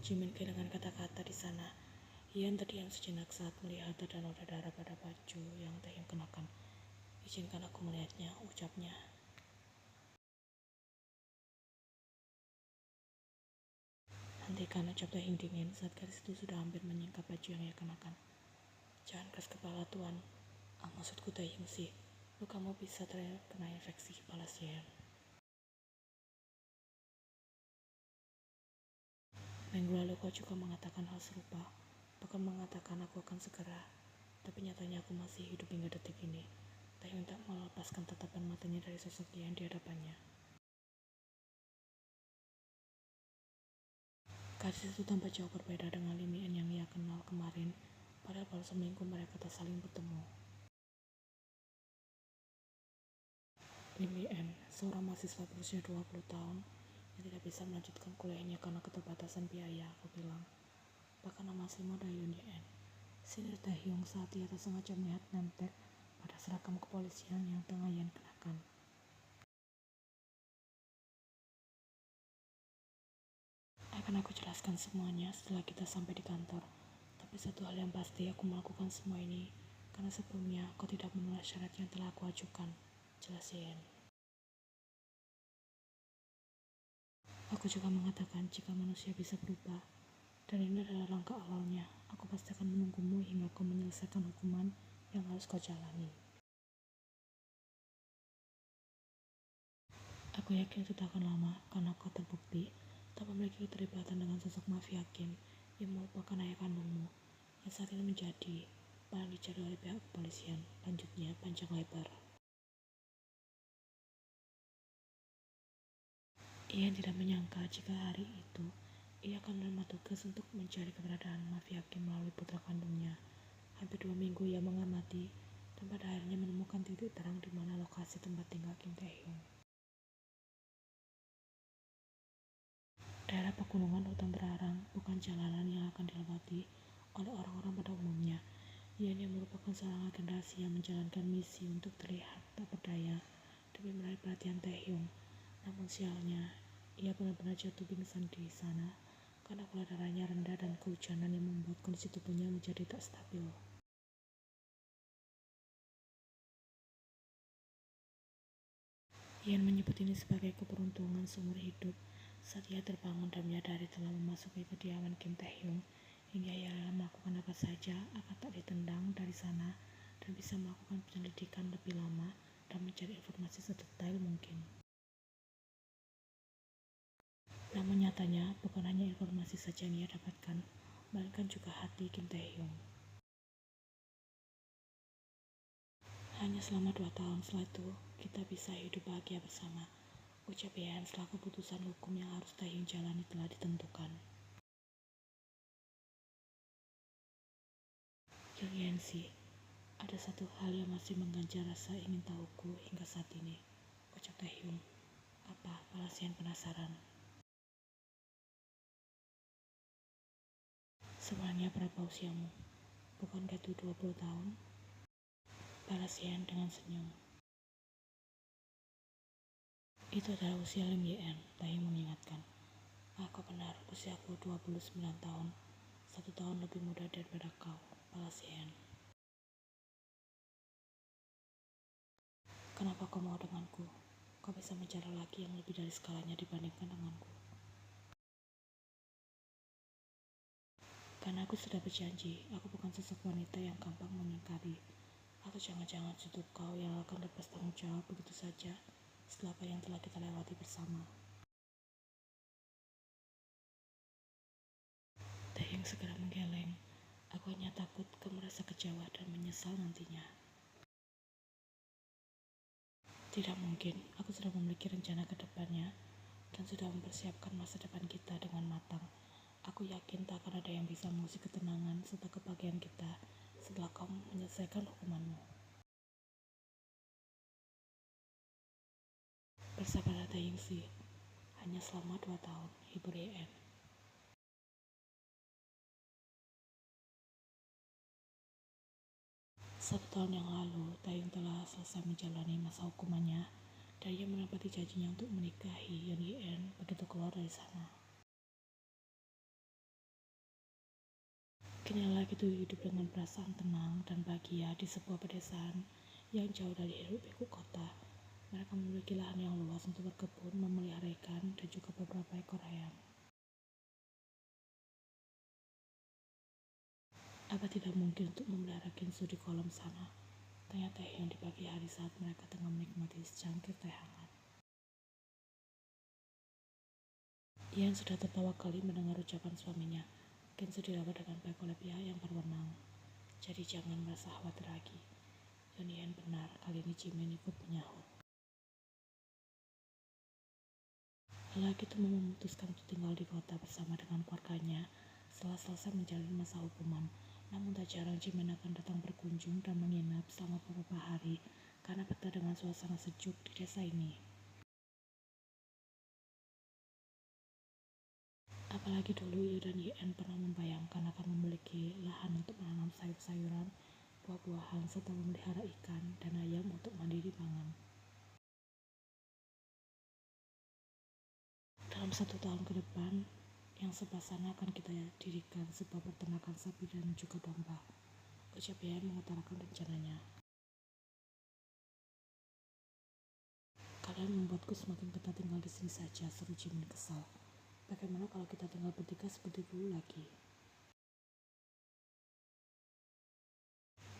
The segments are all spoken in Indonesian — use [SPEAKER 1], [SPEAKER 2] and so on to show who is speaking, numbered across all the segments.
[SPEAKER 1] Jimin kehilangan kata-kata di sana. Ian terdiam sejenak saat melihat ada noda darah pada baju yang Taehyung kenakan. Izinkan aku melihatnya, ucapnya. Hentikan, ucap Taehyung dingin saat gadis itu sudah hampir menyingkap baju yang ia kenakan. Jangan keras kepala tuan. Maksudku Taehyung sih. Lukamu bisa terkena infeksi, balas Ian. Minggu lalu kau juga mengatakan hal serupa, bahkan mengatakan aku akan segera. Tapi nyatanya aku masih hidup hingga detik ini. Taehyung tak melepaskan tatapan matanya dari sosok Ian di hadapannya. Gadis itu tampak jauh berbeda dengan Lim Ian yang ia kenal kemarin, padahal baru seminggu mereka tak saling bertemu. Lim Ian, seorang mahasiswa berusia 20 tahun, yang tidak bisa melanjutkan kuliahnya karena keterbatasan biaya, aku bilang. Bahkan nama aslimu adalah Yoon Ye-en. Sinir Taehyung saat ia tak sengaja melihat name-tag pada seragam kepolisian yang tengah Ian kenakan. Akan aku jelaskan semuanya setelah kita sampai di kantor. Tapi satu hal yang pasti, aku melakukan semua ini karena sebelumnya kau tidak menolak syarat yang telah aku ajukan. Jelas Ian. Aku juga mengatakan jika manusia bisa berubah, dan ini adalah langkah awalnya, aku pasti akan menunggumu hingga kau menyelesaikan hukuman yang harus kau jalani. Aku yakin itu tak akan lama karena kau terbukti tak memiliki keterlibatan dengan sosok mafia Kim yang merupakan ayah kandungmu yang saat ini menjadi barang dicari oleh pihak kepolisian. Lanjutnya panjang lebar. Ia tidak menyangka jika hari itu ia akan menerima tugas untuk mencari keberadaan mafia Kim melalui putra kandungnya. Hampir 2 minggu ia mengamati dan pada akhirnya menemukan titik terang di mana lokasi tempat tinggal Kim Taehyung. Daerah pegunungan hutan terarang, bukan jalanan yang akan dilewati oleh orang-orang pada umumnya. Ian yang merupakan seorang agen rahasia menjalankan misi untuk terlihat tak berdaya demi menarik perhatian Taehyung. Namun sialnya, ia benar-benar jatuh pingsan di sana karena gula darahnya rendah dan kehujanan yang membuat kondisi tubuhnya menjadi tak stabil. Ian menyebut ini sebagai keberuntungan seumur hidup saat ia terbangun dan menyadari telah memasuki kediaman Kim Taehyung hingga ia rela melakukan apa saja agar tak ditendang dari sana dan bisa melakukan penyelidikan lebih lama dan mencari informasi sedetail mungkin. Namun nyatanya bukan hanya informasi saja yang ia dapatkan, melainkan juga hati Kim Taehyung. Hanya selama 2 tahun setelah itu, kita bisa hidup bahagia bersama. Ucap Ian setelah keputusan hukum yang harus Taehyung jalani telah ditentukan. Yoon sih, ada satu hal yang masih mengganjal rasa ingin tahuku hingga saat ini. Ucap Taehyung. Apa? Balas Ian penasaran. Sebenarnya berapa usiamu? Bukankah itu 20 tahun? Balas Ian dengan senyum. Itu adalah usia Lim Ye-en, Taehyung mengingatkan. Kau benar, usiaku 29 tahun. 1 tahun lebih muda daripada kau, balas Ian. Kenapa kau mau denganku? Kau bisa mencari laki yang lebih dari skalanya dibandingkan denganku. Karena aku sudah berjanji, aku bukan sosok wanita yang gampang mengingkari. Atau jangan-jangan tutup kau yang akan lepas tanggung jawab begitu saja setelah apa yang telah kita lewati bersama. Taehyung segera menggeleng. Aku hanya takut kau merasa kecewa dan menyesal nantinya. Tidak mungkin, aku sudah memiliki rencana ke depannya dan sudah mempersiapkan masa depan kita dengan matang. Aku yakin tak akan ada yang bisa mengusik ketenangan serta kebahagiaan kita setelah kau menyelesaikan hukumanmu. Bersabarlah Taehyung sih, hanya selama 2 tahun, hibur Ye-en. 1 tahun yang lalu, Taehyung telah selesai menjalani masa hukumannya dan ia menepati janjinya untuk menikahi Yoon Ye-en begitu keluar dari sana. Kini lelaki itu hidup dengan perasaan tenang dan bahagia di sebuah pedesaan yang jauh dari hiruk pikuk kota. Mereka memiliki lahan yang luas untuk berkebun, memelihara ikan, dan juga beberapa ekor ayam. Apa tidak mungkin untuk memelihara ginsu di kolam sana? Tanya Teh yang di pagi hari saat mereka tengah menikmati secangkir teh hangat. Ian sudah tertawa kali mendengar ucapan suaminya. Ginsu dirawat dengan baik oleh pihak yang berwenang. Jadi jangan merasa khawatir lagi. Dan Ian benar, kali ini Jimin ikut menyahut. Lelaki itu memutuskan untuk tinggal di kota bersama dengan keluarganya setelah selesai menjalani masa hukuman. Namun tak jarang Jimin akan datang berkunjung dan menginap selama beberapa hari karena betah dengan suasana sejuk di desa ini. Apalagi dulu Yu dan Yen pernah membayangkan akan memiliki lahan untuk menanam sayur-sayuran, buah-buahan, serta memelihara ikan dan ayam untuk mandiri pangan. Dalam 1 tahun ke depan, yang sebelah sana akan kita dirikan sebuah peternakan sapi dan juga domba. Ucap Yen mengutarakan rencananya. Kalian membuatku semakin betah tinggal di sini saja, seru Jimin kesal. Bagaimana kalau kita tinggal bertiga seperti dulu lagi?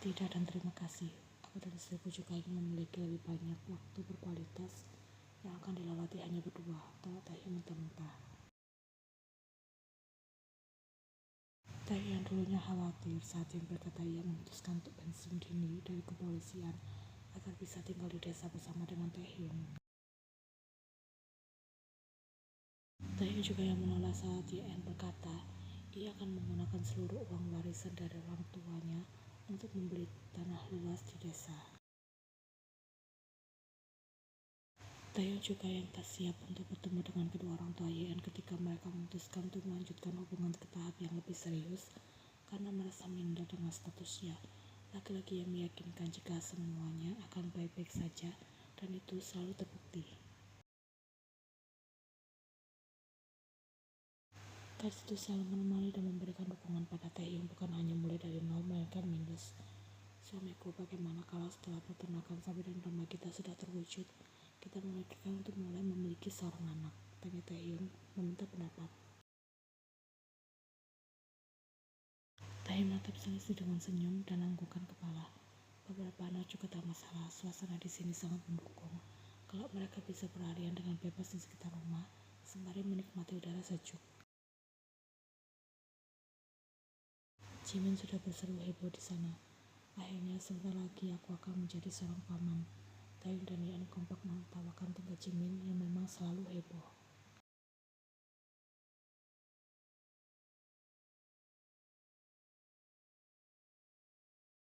[SPEAKER 1] Tidak dan terima kasih. Aku dan istriku juga ingin memiliki lebih banyak waktu berkualitas yang akan dilewati hanya berdua, tawa Taehyung mentah-mentah. Taehyung yang dulunya khawatir saat yang berkata ia memutuskan untuk pensiun dini dari kepolisian agar bisa tinggal di desa bersama dengan Taehyung. Taehyung juga yang menolak saat Yen berkata ia akan menggunakan seluruh uang warisan dari orang tuanya untuk membeli tanah luas di desa. Taehyung juga yang tak siap untuk bertemu dengan kedua orang tua Yen ketika mereka memutuskan untuk melanjutkan hubungan ke tahap yang lebih serius karena merasa minder dengan statusnya. Laki-laki yang meyakinkan jika semuanya akan baik-baik saja dan itu selalu terbukti. Gadis itu selalu menemani dan memberikan dukungan pada Taehyung bukan hanya mulai dari nol melainkan minus. Suamiku, bagaimana kalau setelah peternakan sapi dan domba kita sudah terwujud, kita memikirkan untuk mulai memiliki seorang anak? Tanya Taehyung meminta pendapat. Taehyung menatap sang istri dengan senyum dan anggukan kepala. Beberapa anak juga tak masalah, suasana di sini sangat mendukung. Kalau mereka bisa berlarian dengan bebas di sekitar rumah, sembari menikmati udara sejuk. Jimin sudah berseru heboh di sana. Akhirnya sebentar lagi aku akan menjadi seorang paman. Taehyung dan Yen kompak menertawakan tingkah Jimin yang memang selalu heboh.